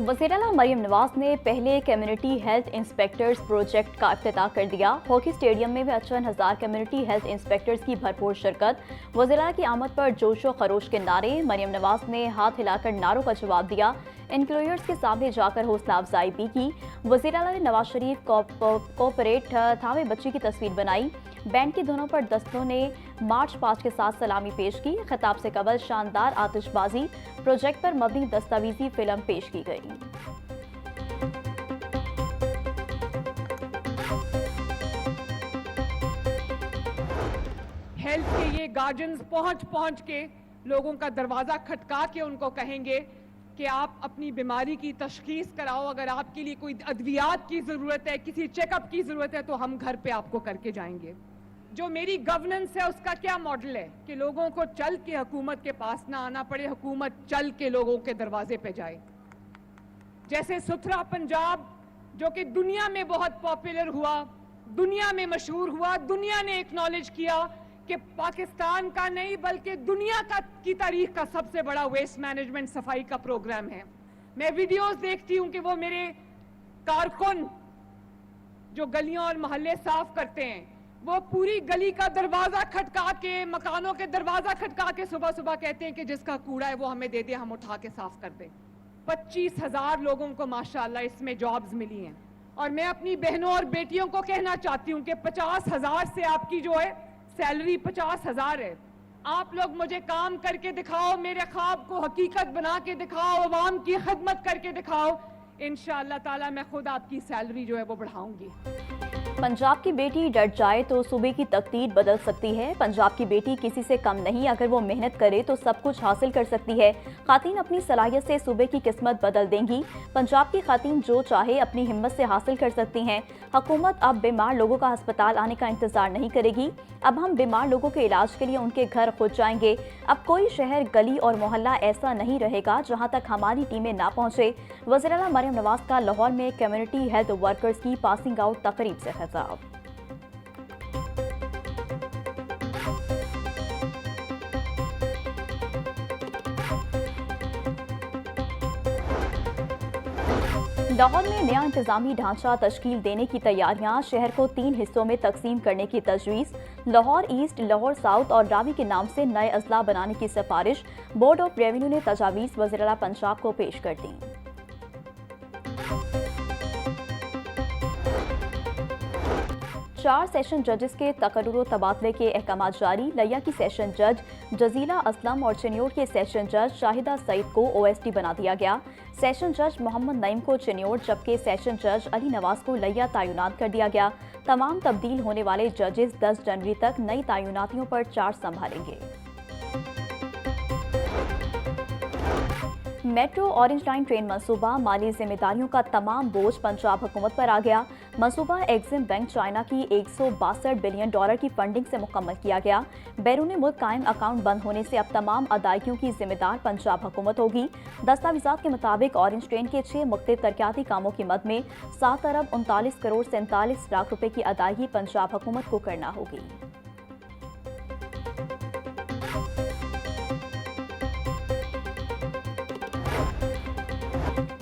वज़ीर-ए-आला मरियम नवाज ने पहले community health inspectors project का इफ्तिताह कर दिया। हॉकी स्टेडियम में 55,000 कम्युनिटी हेल्थ इंस्पेक्टर्स की भरपूर शिरकत। वज़ीर-ए-आला की आमद पर जोशो खरोश के नारे। मरियम नवाज ने हाथ हिलाकर नारों का जवाब दिया। इंक्लूयर्स के सामने जाकर हौसला अफजाई भी की। वज़ीर-ए-आला ने नवाज शरीफ कोऑपरेट थामे बच्ची की तस्वीर बनाई। बैंड की धुनों पर दस्तों ने मार्च पास्ट के साथ सलामी पेश की। खिताब से कबल शानदार आतिशबाजी, प्रोजेक्ट पर मबनी दस्तावेजी फिल्म पेश की गई। हेल्थ के ये गार्जियंस पहुंच के लोगों का दरवाजा खटका के उनको कहेंगे कि आप अपनी बीमारी की तशखीस कराओ। अगर आपके लिए कोई अद्वियात की ज़रूरत है, किसी चेकअप की ज़रूरत है, तो हम घर पे आपको करके जाएंगे। जो मेरी गवर्नेंस है उसका क्या मॉडल है कि लोगों को चल के हुकूमत के पास ना आना पड़े, हुकूमत चल के लोगों के दरवाजे पे जाए। जैसे सुथरा पंजाब जो कि दुनिया में बहुत पॉपुलर हुआ, दुनिया में मशहूर हुआ, दुनिया ने एक्नॉलेज किया कि पाकिस्तान का नहीं बल्कि दुनिया की तारीख का सबसे बड़ा वेस्ट मैनेजमेंट सफाई का प्रोग्राम है। मैं वीडियोस देखती हूं कि वो मेरे कारकुन जो गलियों और मोहल्ले साफ करते हैं, वो पूरी गली का दरवाजा खटका के, मकानों के दरवाजा खटका के सुबह सुबह कहते हैं कि जिसका कूड़ा है वो हमें दे दे, हम उठा के साफ कर दें। 25,000 लोगों को माशाल्लाह इसमें जॉब्स मिली हैं। और मैं अपनी बहनों और बेटियों को कहना चाहती हूँ कि 50,000 से आपकी जो है सैलरी 50,000 है। आप लोग मुझे काम करके दिखाओ, मेरे ख्वाब को हकीकत बना के दिखाओ, अवाम की खिदमत करके दिखाओ। इंशाअल्लाह ताला मैं खुद आपकी सैलरी जो है वो बढ़ाऊंगी। पंजाब की बेटी डट जाए तो सूबे की तकदीर बदल सकती है। पंजाब की बेटी किसी से कम नहीं, अगर वो मेहनत करे तो सब कुछ हासिल कर सकती है। खातीन अपनी सलाहियत से सूबे की किस्मत बदल देंगी। पंजाब की खातीन जो चाहे अपनी हिम्मत से हासिल कर सकती हैं। हुकूमत अब बीमार लोगों का अस्पताल आने का इंतजार नहीं करेगी। अब हम बीमार लोगों के इलाज के लिए उनके घर खुद जाएंगे। अब कोई शहर, गली और मोहल्ला ऐसा नहीं रहेगा जहां तक हमारी टीमें ना पहुंचे। वज़ीर-ए-आला मरियम नवाज का लाहौर में कम्युनिटी हेल्थ वर्कर्स की पासिंग आउट तकरीब से खिताब। लाहौर में नया इंतजामी ढांचा तश्कील देने की तैयारियां। शहर को 3 हिस्सों में तकसीम करने की तजवीज़। लाहौर ईस्ट, लाहौर साउथ और रावी के नाम से नए अजला बनाने की सिफारिश। बोर्ड ऑफ रेवेन्यू ने तजावीज़ वज़ीर-ए-आला पंजाब को पेश कर दी। 4 सेशन जजेस के तकर्रुर तबादले के अहकाम जारी। लिया की सेशन जज जजीला असलम और चिन्योर के सेशन जज शाहिदा सईद को OSD बना दिया गया। सेशन जज मोहम्मद नईम को चिन्योर, जबकि सेशन जज अली नवाज को लिया तैनात कर दिया गया। तमाम तब्दील होने वाले जजेस 10 जनवरी तक नई तैनातियों पर चार्ज संभालेंगे। मेट्रो ऑरेंज लाइन ट्रेन मंसूबा, माली जिम्मेदारियों का तमाम बोझ पंजाब हुकूमत पर आ गया। मंसूबा एग्जिम बैंक चाइना की $162 बिलियन की फंडिंग से मुकम्मल किया गया। बैरून मुल्क कायम अकाउंट बंद होने से अब तमाम अदायगियों की जिम्मेदार पंजाब हुकूमत होगी। दस्तावेजात के मुताबिक ऑरेंज ट्रेन के 6 मुख्तलिफ तरक्याती कामों की मद में 7 अरब 39 करोड़ 47 लाख रुपए की अदायगी पंजाब हुकूमत को करना होगी।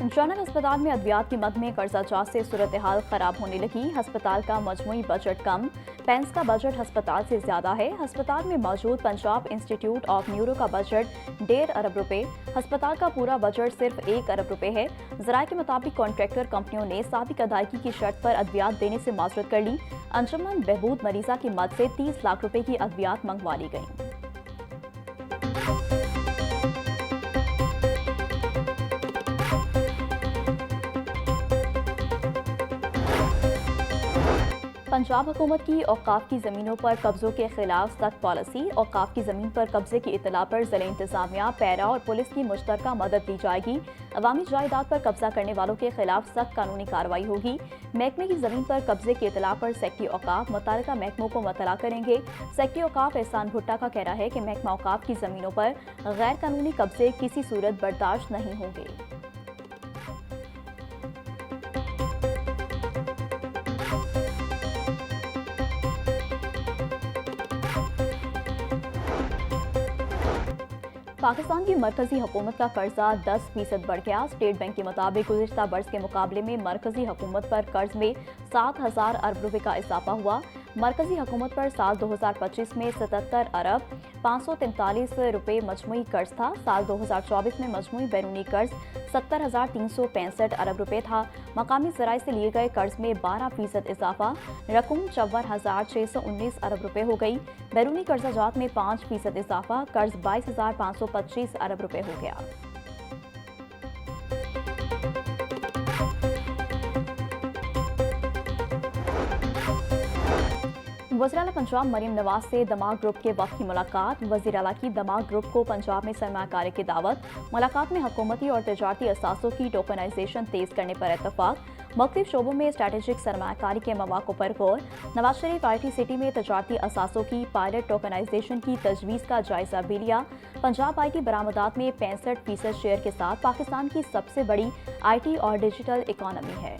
जनरल अस्पताल में अद्वियात की मद में कर्जा चार्ज से सूरत हाल खराब होने लगी। अस्पताल का मजमूई बजट कम, पेंस का बजट अस्पताल से ज्यादा है। अस्पताल में मौजूद पंजाब इंस्टीट्यूट ऑफ न्यूरो का बजट 1.5 अरब रुपए। अस्पताल का पूरा बजट सिर्फ 1 अरब रुपए है। ज़राए के मुताबिक कॉन्ट्रैक्टर कंपनियों ने साबिक अदायगी की शर्त पर अद्वियात देने से माजरत कर ली। अंजुमन बहबूद मरीजा की मद से 30 लाख रुपए की अद्वियात मंगवा ली गई। पंजाब हुकूमत की औकाफ की ज़मीनों पर कब्जों के खिलाफ सख्त पॉलिसी। औकाफ की ज़मीन पर कब्जे की इतला पर ज़िला इंतजामिया, पैरा और पुलिस की मुश्तरका मदद दी जाएगी। अवामी जायदाद पर कब्जा करने वालों के खिलाफ सख्त कानूनी कार्रवाई होगी। महकमे की ज़मीन पर कब्जे की इतला पर सेक्रेटरी औकाफ मुतल्लिका महकमों को मुतला करेंगे। सेक्रेटरी औकाफ एहसान भुट्टा का कहना है कि महकमा औकाफ की ज़मीनों पर गैर कानूनी कब्जे किसी सूरत बर्दाश्त नहीं होंगे। पाकिस्तान की मरकजी हुकूमत का कर्जा 10% बढ़ गया। स्टेट बैंक के मुताबिक गुज़िश्ता बरस के मुकाबले में मरकजी हुकूमत पर कर्ज में 7,000 अरब रुपए का इजाफा हुआ। मरकजी हुकूमत पर साल 2025 में 77 अरब 543 रुपए मजमूई कर्ज था। साल 2024 में मजमूई बैरूनी कर्ज 70,365 अरब रुपए था। मकामी ज़राए से लिए गए कर्ज में 12% इजाफा, रकम 54,619 अरब रुपए हो गई। बैरूनी कर्जाजात में 5% इजाफा, कर्ज 22,525 अरब रुपए हो गया। वज़ीर आला पंजाब मरीम नवाज से दमाग ग्रुप के वफ़द की मुलाकात। वज़ीर आला की दमाग ग्रुप को पंजाब में सरमायाकारी की दावत। मुलाकात में हुकूमती और तजारती असासों की टोकनाइजेशन तेज़ करने पर इत्तफाक। मुख्तलिफ शोबों में स्ट्रेटेजिक सरमायाकारी के मौक़ों पर गौर। नवाज शरीफ IT सिटी में तजारती असासों की पायलट टोकनाइजेशन की तजवीज़ का जायजा भी लिया। पंजाब IT बरामदात में 65% शेयर के साथ पाकिस्तान की सबसे बड़ी IT और डिजिटल इकॉनमी है।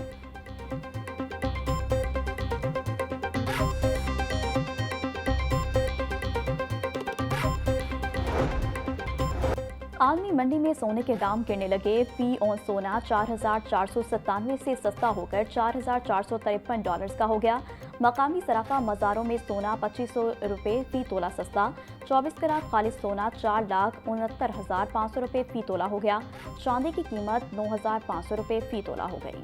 आलमी मंडी में सोने के दाम गिरने लगे। फी औंस सोना 4,497 से सस्ता होकर $4,453 का हो गया। मकामी सराफा मज़ारों में सोना 2,500 रुपये फ़ी तोला सस्ता। 24 कैरेट खालिस सोना 4,69,500 रुपये फ़ी तोला हो गया। चांदी की कीमत 9,500 रुपये फ़ी तोला हो गई।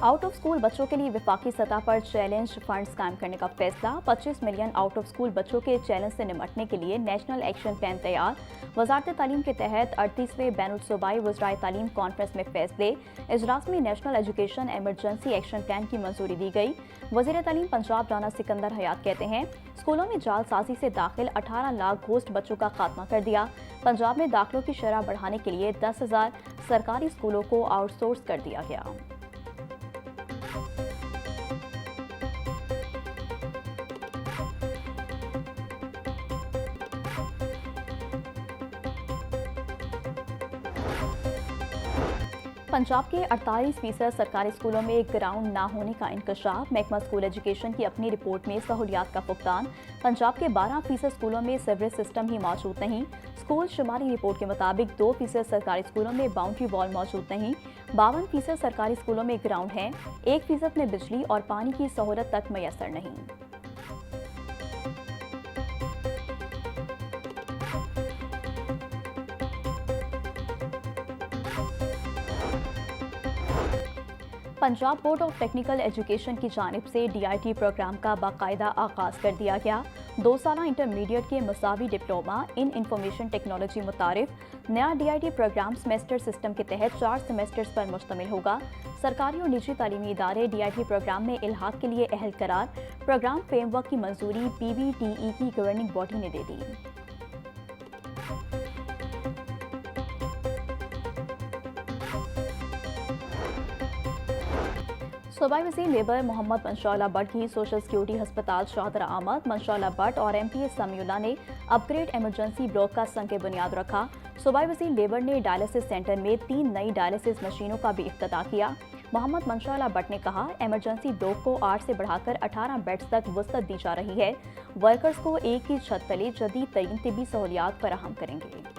आउट ऑफ स्कूल बच्चों के लिए वफाकी सतह पर चैलेंज फंड्स कायम करने का फैसला। 25 मिलियन आउट ऑफ स्कूल बच्चों के चैलेंज से निपटने के लिए नेशनल एक्शन प्लान तैयार। वजारत तालीम के तहत 38वें बैनुल सूबाई वज़राए तालीम कॉन्फ्रेंस में फैसले। इजलास में national education emergency action plan की मंजूरी दी गई। वज़ीर तालीम पंजाब राना सिकंदर हयात कहते हैं, स्कूलों में जालसाजी से दाखिल 18 लाख घोस्ट बच्चों का खात्मा कर दिया। पंजाब में दाखिलों की शरह बढ़ाने के लिए 10,000 सरकारी स्कूलों को आउटसोर्स कर दिया गया। पंजाब के 48% सरकारी स्कूलों में ग्राउंड ना होने का इंकशाफ। महकमा स्कूल एजुकेशन की अपनी रिपोर्ट में सहूलियात का फुकदान। पंजाब के 12% स्कूलों में सीवरेज सिस्टम ही मौजूद नहीं। स्कूल शुमारी रिपोर्ट के मुताबिक 2% सरकारी स्कूलों में बाउंड्री वॉल मौजूद नहीं। 52% सरकारी स्कूलों में ग्राउंड हैं। 1% में बिजली और पानी की सहूलत तक मैसर नहीं। Punjab board of technical education की जानिब से DIT प्रोग्राम का बाकायदा आगाज कर दिया गया। 2 साला इंटरमीडिएट के मसावी डिप्लोमा इन इंफॉर्मेशन टेक्नोलॉजी मुतारिफ। नया DIT प्रोग्राम सेमेस्टर सिस्टम के तहत 4 सेमेस्टर्स पर मुश्तमिल होगा। सरकारी और निजी तालीमी इदारे DIT प्रोग्राम में इल्हाक के लिए अहल करार। प्रोग्राम फ्रेमवर्क की मंजूरी PBTE की गवर्निंग बॉडी ने दे दी। सूबाई वज़ीर लेबर मोहम्मद मंशा भट्ट की सोशल सिक्योरिटी हस्पताल शाहदरा आमद। मंशा भट्ट और MPS समीउल्लाह ने अपग्रेड एमरजेंसी ब्लॉक का संग बुनियाद रखा। सूबाई वज़ीर लेबर ने डायलिसिस सेंटर में 3 नई डायलिसिस मशीनों का भी इफ्तिताह किया। मोहम्मद मंशा भट्ट ने कहा, एमरजेंसी ब्लॉक को 8 से बढ़ाकर 18 बेड्स तक वसअत दी जा रही है। वर्कर्स को एक ही छत तले जदीद तरीन तिबी सहूलियात फराहम करेंगे।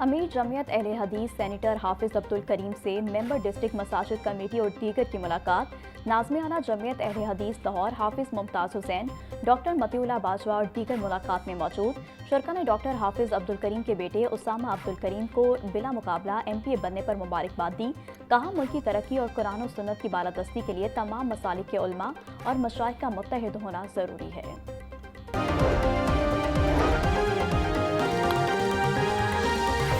अमीर जमियत अहले हदीस सेनेटर हाफिज अब्दुल करीम से मेंबर डिस्ट्रिक्ट मसाजिद कमेटी और दीगर की मुलाकात। नाज़िम आला जमियत अहले हदीस लाहौर हाफिज मुमताज़ हुसैन, डॉक्टर मतीउल्लाह बाजवा और दीगर मुलाकात में मौजूद। शरका ने डॉक्टर हाफिज अब्दुल करीम के बेटे उसामा अब्दुल करीम को बिला मुकाबला MPA बनने पर मुबारकबाद दी। कहा, मुल्क की तरक्की और कुरान और सुन्नत की बालादस्ती के लिए तमाम मसालिक के उलमा और मशाइख का मुत्तहिद होना ज़रूरी है।